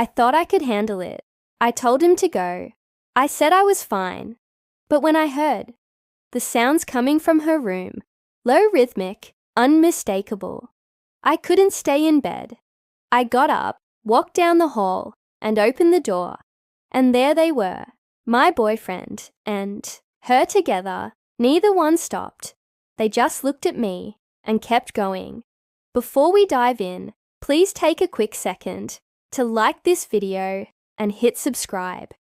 I thought I could handle it. I told him to go. I said I was fine. But when I heard the sounds coming from her room, low rhythmic, unmistakable, I couldn't stay in bed. I got up, walked down the hall, and opened the door. And there they were, my boyfriend and her together. Neither one stopped. They just looked at me and kept going. Before we dive in, please take a quick second to like this video and hit subscribe.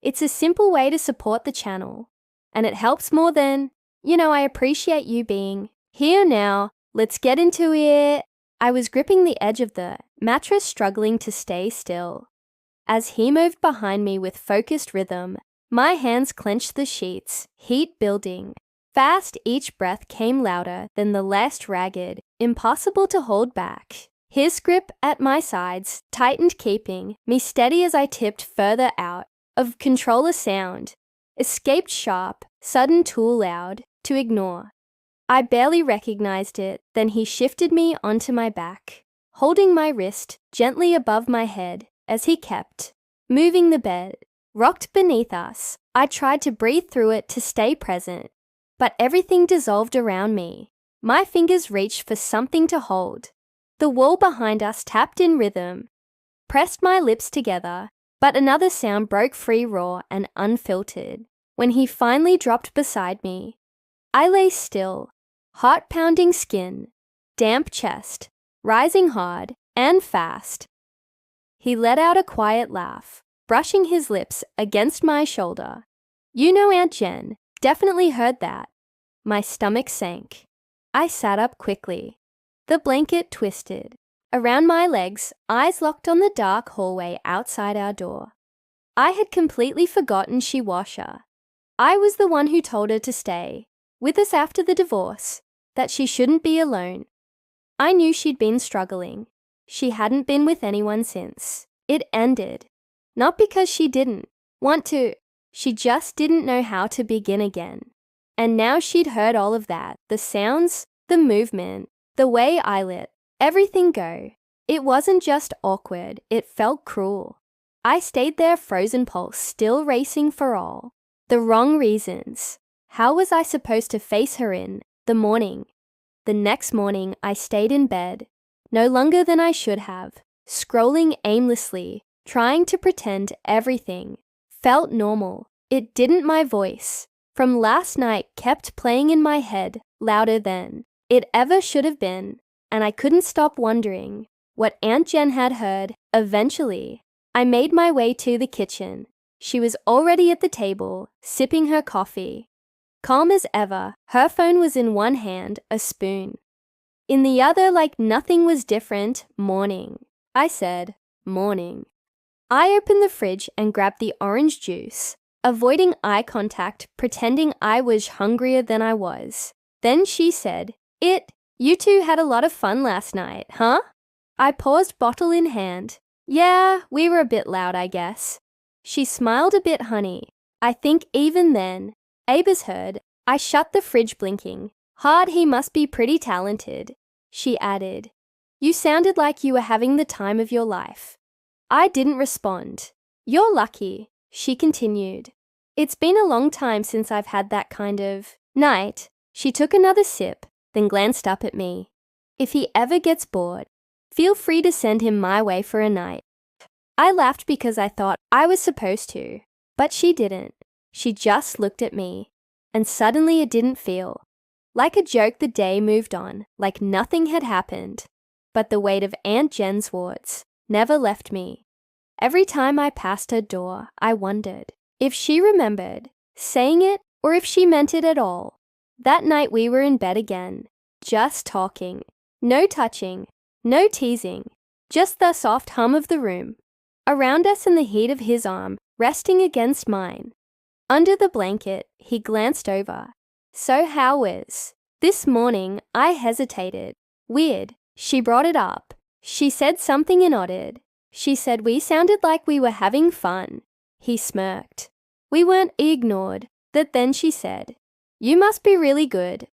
It's a simple way to support the channel, and it helps more than, I appreciate you being here now. Let's get into it. I was gripping the edge of the mattress, struggling to stay still. As he moved behind me with focused rhythm, my hands clenched the sheets, heat building. Fast, each breath came louder than the last, ragged, impossible to hold back. His grip at my sides tightened, keeping me steady as I tipped further out of control. A sound escaped, sharp, sudden, too loud to ignore. I barely recognized it. Then he shifted me onto my back, holding my wrist gently above my head as he kept moving. The bed rocked beneath us. I tried to breathe through it to stay present, but everything dissolved around me. My fingers reached for something to hold. The wall behind us tapped in rhythm, pressed my lips together, but another sound broke free, raw and unfiltered. When he finally dropped beside me, I lay still, heart pounding, skin, damp chest, rising hard and fast. He let out a quiet laugh, brushing his lips against my shoulder. Aunt Jen definitely heard that. My stomach sank. I sat up quickly. The blanket twisted around my legs, eyes locked on the dark hallway outside our door. I had completely forgotten she was her. I was the one who told her to stay with us after the divorce, that she shouldn't be alone. I knew she'd been struggling. She hadn't been with anyone since it ended. Not because she didn't want to, she just didn't know how to begin again. And now she'd heard all of that, the sounds, the movement, the way I let everything go. It wasn't just awkward, it felt cruel. I stayed there, frozen, pulse still racing for all the wrong reasons. How was I supposed to face her in the morning? The next morning, I stayed in bed, no longer than I should have, scrolling aimlessly, trying to pretend everything felt normal. It didn't. My voice from last night kept playing in my head, louder than it ever should have been, and I couldn't stop wondering what Aunt Jen had heard. Eventually, I made my way to the kitchen. She was already at the table, sipping her coffee. Calm as ever, her phone was in one hand, a spoon in the other, like nothing was different. Morning, I said. Morning. I opened the fridge and grabbed the orange juice, avoiding eye contact, pretending I was hungrier than I was. Then she said, You two had a lot of fun last night, huh? I paused, bottle in hand. Yeah, we were a bit loud, I guess. She smiled a bit, honey. I think even then, Abe's heard. I shut the fridge, blinking hard. He must be pretty talented, she added. You sounded like you were having the time of your life. I didn't respond. You're lucky, she continued. It's been a long time since I've had that kind of night. She took another sip, then glanced up at me. If he ever gets bored, feel free to send him my way for a night. I laughed because I thought I was supposed to, but she didn't. She just looked at me, and suddenly it didn't feel like a joke. The day moved on, like nothing had happened, but the weight of Aunt Jen's words never left me. Every time I passed her door, I wondered if she remembered saying it or if she meant it at all. That night we were in bed again, just talking. No touching, no teasing, just the soft hum of the room around us and the heat of his arm resting against mine. Under the blanket, he glanced over. So how was this morning? I hesitated. Weird. She brought it up. She said something and nodded. She said we sounded like we were having fun. He smirked. We weren't. Ignored that. Then she said, You must be really good.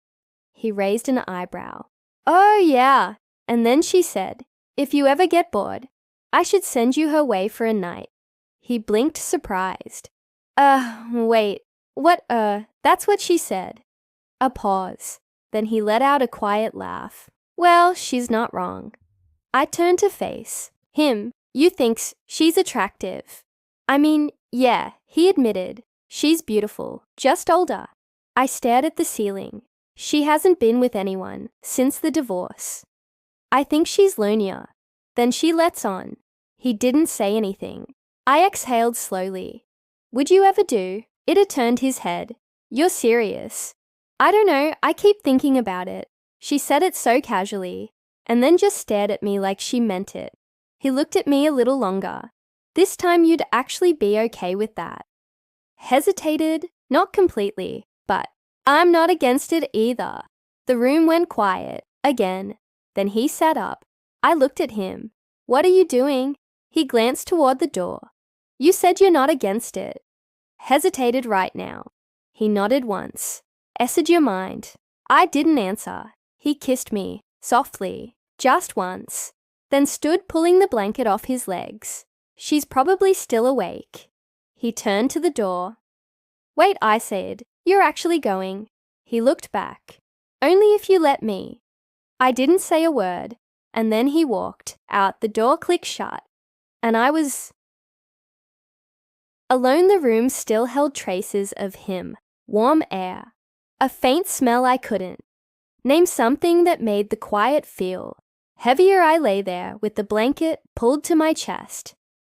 He raised an eyebrow. Oh yeah. And then she said, If you ever get bored, I should send you her way for a night. He blinked, surprised. Wait. What, that's what she said. A pause. Then he let out a quiet laugh. Well, she's not wrong. I turned to face him. You thinks she's attractive. I mean, yeah, he admitted. She's beautiful, just older. I stared at the ceiling. She hasn't been with anyone since the divorce. I think she's lonelier. Then she lets on. He didn't say anything. I exhaled slowly. Would you ever do? It turned his head. You're serious? I don't know, I keep thinking about it. She said it so casually, and then just stared at me like she meant it. He looked at me a little longer. This time you'd actually be okay with that. Hesitated, not completely, but I'm not against it either. The room went quiet, again. Then he sat up. I looked at him. What are you doing? He glanced toward the door. You said you're not against it. Hesitated right now. He nodded once. Essed your mind. I didn't answer. He kissed me, softly, just once, then stood pulling the blanket off his legs. She's probably still awake. He turned to the door. Wait, I said. You're actually going. He looked back. Only if you let me. I didn't say a word, and then he walked out. The door clicked shut, and I was alone. The room still held traces of him. Warm air. A faint smell I couldn't name, something that made the quiet feel heavier. I lay there with the blanket pulled to my chest.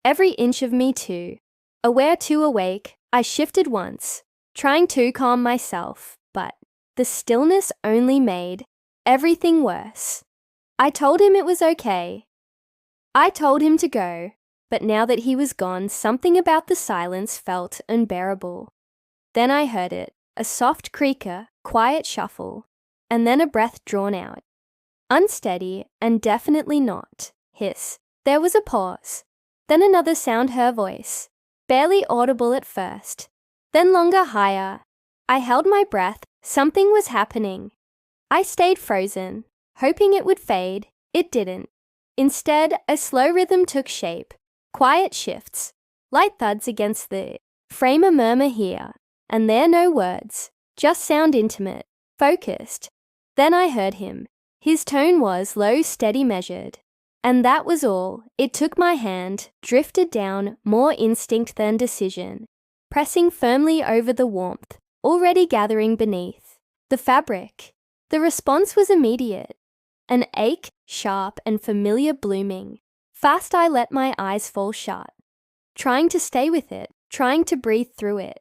Every inch of me too. Aware too awake, I shifted once, trying to calm myself, but the stillness only made everything worse. I told him it was okay. I told him to go, but now that he was gone, something about the silence felt unbearable. Then I heard it. A soft creaker, quiet shuffle, and then a breath drawn out. Unsteady and definitely not. Hiss. There was a pause. Then another sound, her voice. Barely audible at first. Then longer, higher. I held my breath. Something was happening. I stayed frozen, hoping it would fade. It didn't. Instead, a slow rhythm took shape. Quiet shifts. Light thuds against the frame, a murmur here. And there, no words, just sound, intimate, focused. Then I heard him. His tone was low, steady, measured. And that was all. It took my hand, drifted down, more instinct than decision, pressing firmly over the warmth, already gathering beneath the fabric. The response was immediate. An ache, sharp and familiar, blooming. Fast I let my eyes fall shut, trying to stay with it, trying to breathe through it.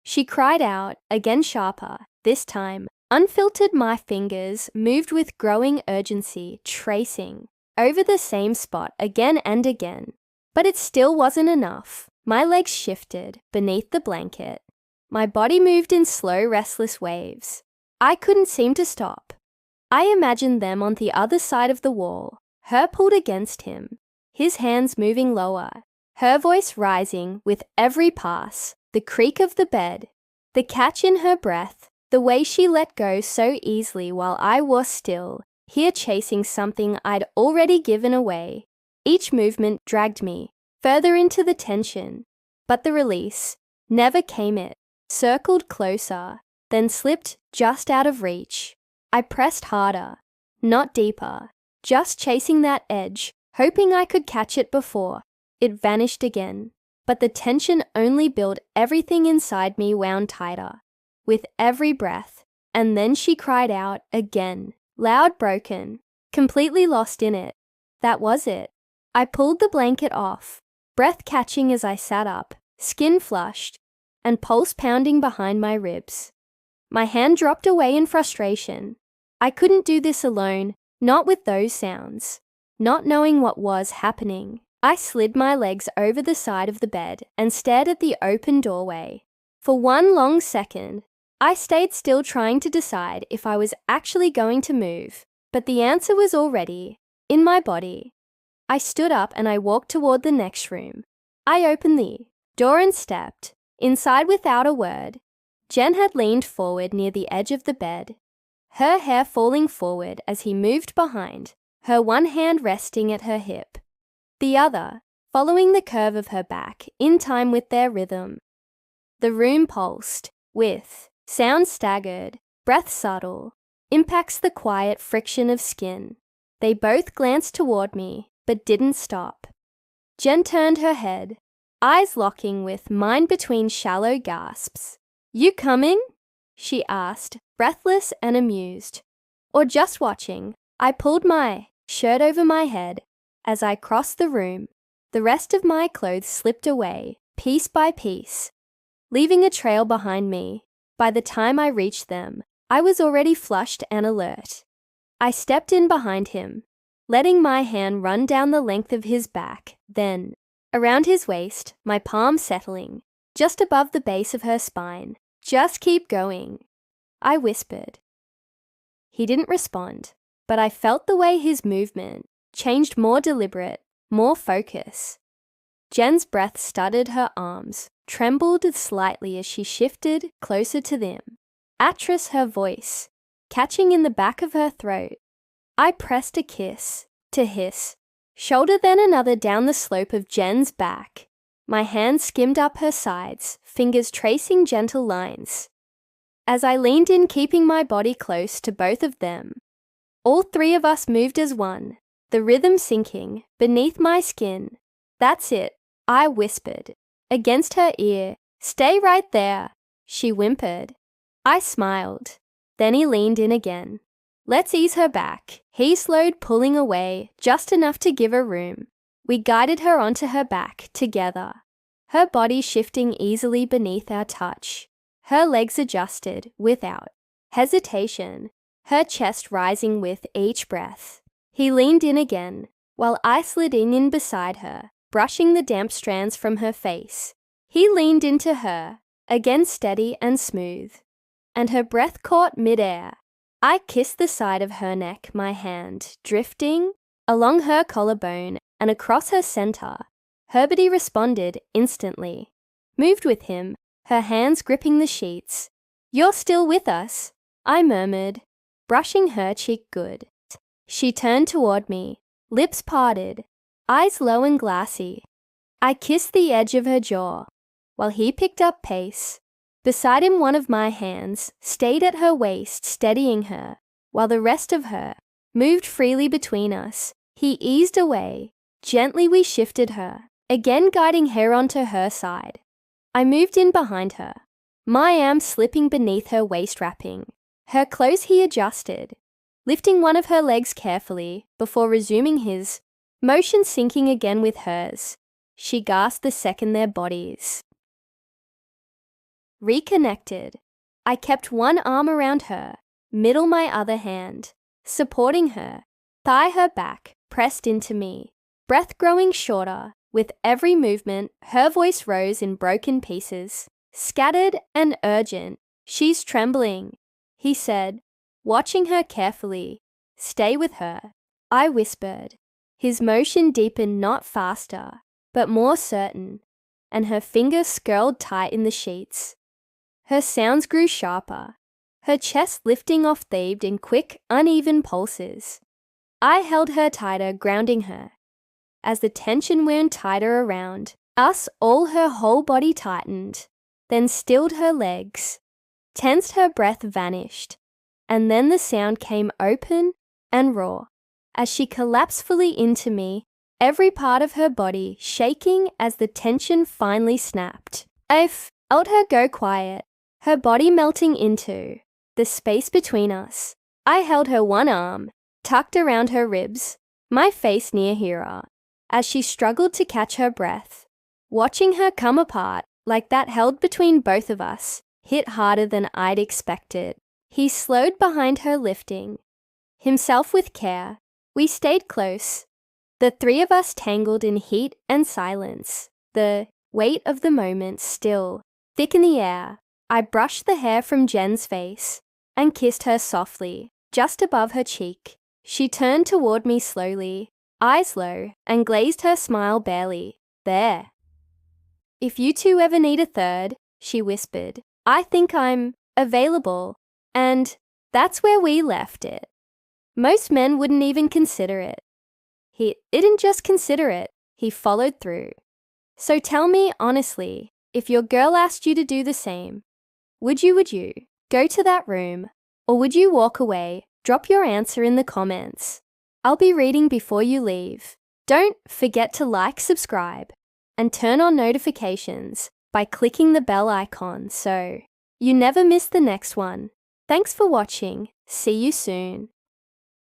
She cried out, again sharper, this time. Unfiltered, my fingers moved with growing urgency, tracing over the same spot again and again. But it still wasn't enough. My legs shifted beneath the blanket. My body moved in slow, restless waves. I couldn't seem to stop. I imagined them on the other side of the wall, her pulled against him, his hands moving lower, her voice rising with every pass. The creak of the bed, the catch in her breath, the way she let go so easily while I was still, here chasing something I'd already given away. Each movement dragged me further into the tension, but the release never came. It circled closer, then slipped just out of reach. I pressed harder, not deeper, just chasing that edge, hoping I could catch it before it vanished again. But the tension only built. Everything inside me wound tighter with every breath. And then she cried out again, loud, broken, completely lost in it. That was it. I pulled the blanket off, breath catching as I sat up, skin flushed, and pulse pounding behind my ribs. My hand dropped away in frustration. I couldn't do this alone, not with those sounds, not knowing what was happening. I slid my legs over the side of the bed and stared at the open doorway. For one long second, I stayed still, trying to decide if I was actually going to move, but the answer was already in my body. I stood up and I walked toward the next room. I opened the door and stepped inside without a word. Jen had leaned forward near the edge of the bed, her hair falling forward as he moved behind, her one hand resting at her hip. the other following the curve of her back in time with their rhythm. The room pulsed, with sound staggered, breath subtle, impacts the quiet friction of skin. They both glanced toward me, but didn't stop. Jen turned her head, eyes locking with mine between shallow gasps. "You coming?" she asked, breathless and amused. "Or just watching?" I pulled my shirt over my head. As I crossed the room, the rest of my clothes slipped away, piece by piece, leaving a trail behind me. By the time I reached them, I was already flushed and alert. I stepped in behind him, letting my hand run down the length of his back, then around his waist, my palm settling just above the base of her spine. "Just keep going," I whispered. He didn't respond, but I felt the way his movement changed, more deliberate, more focus. Jen's breath stuttered, her arms trembled slightly as she shifted closer to them. Actress, her voice catching in the back of her throat. I pressed a kiss to his shoulder, then another down the slope of Jen's back. My hand skimmed up her sides, fingers tracing gentle lines. As I leaned in, keeping my body close to both of them, all three of us moved as one, the rhythm sinking beneath my skin. "That's it," I whispered against her ear. "Stay right there," she whimpered. I smiled. Then he leaned in again. "Let's ease her back." He slowed, pulling away just enough to give her room. We guided her onto her back together, her body shifting easily beneath our touch. Her legs adjusted without hesitation, her chest rising with each breath. He leaned in again, while I slid in beside her, brushing the damp strands from her face. He leaned into her, again steady and smooth, and her breath caught midair. I kissed the side of her neck, my hand drifting along her collarbone and across her center. Herbity responded instantly, moved with him, her hands gripping the sheets. "You're still with us," I murmured, brushing her cheek good. She turned toward me, lips parted, eyes low and glassy. I kissed the edge of her jaw, while he picked up pace. Beside him, one of my hands stayed at her waist, steadying her, while the rest of her moved freely between us. He eased away. Gently we shifted her, again guiding her onto her side. I moved in behind her, my arm slipping beneath her waist wrapping. Her clothes he adjusted, lifting one of her legs carefully before resuming his, motion syncing again with hers. She gasped the second their bodies reconnected. I kept one arm around her, middle my other hand, supporting her, thigh her back, pressed into me, breath growing shorter. With every movement, her voice rose in broken pieces, scattered and urgent. "She's trembling," he said, watching her carefully. "Stay with her," I whispered. His motion deepened, not faster, but more certain, and her fingers skirled tight in the sheets. Her sounds grew sharper, her chest lifting off-thebed in quick, uneven pulses. I held her tighter, grounding her. As the tension wound tighter around us, all her whole body tightened, then stilled her legs. Tensed, her breath vanished, and then the sound came open and raw, as she collapsed fully into me, every part of her body shaking as the tension finally snapped. I felt her go quiet, her body melting into the space between us. I held her one arm, tucked around her ribs, my face near her, as she struggled to catch her breath. Watching her come apart, like that held between both of us, hit harder than I'd expected. He slowed behind her, lifting himself with care. We stayed close, the three of us tangled in heat and silence, the weight of the moment still thick in the air. I brushed the hair from Jen's face and kissed her softly, just above her cheek. She turned toward me slowly, eyes low, and glazed her smile barely. "There. If you two ever need a third," she whispered, "I think I'm available." And that's where we left it. Most men wouldn't even consider it. He didn't just consider it, he followed through. So tell me honestly, if your girl asked you to do the same, would you go to that room, or would you walk away? Drop your answer in the comments. I'll be reading before you leave. Don't forget to like, subscribe, and turn on notifications by clicking the bell icon so you never miss the next one. Thanks for watching. See you soon.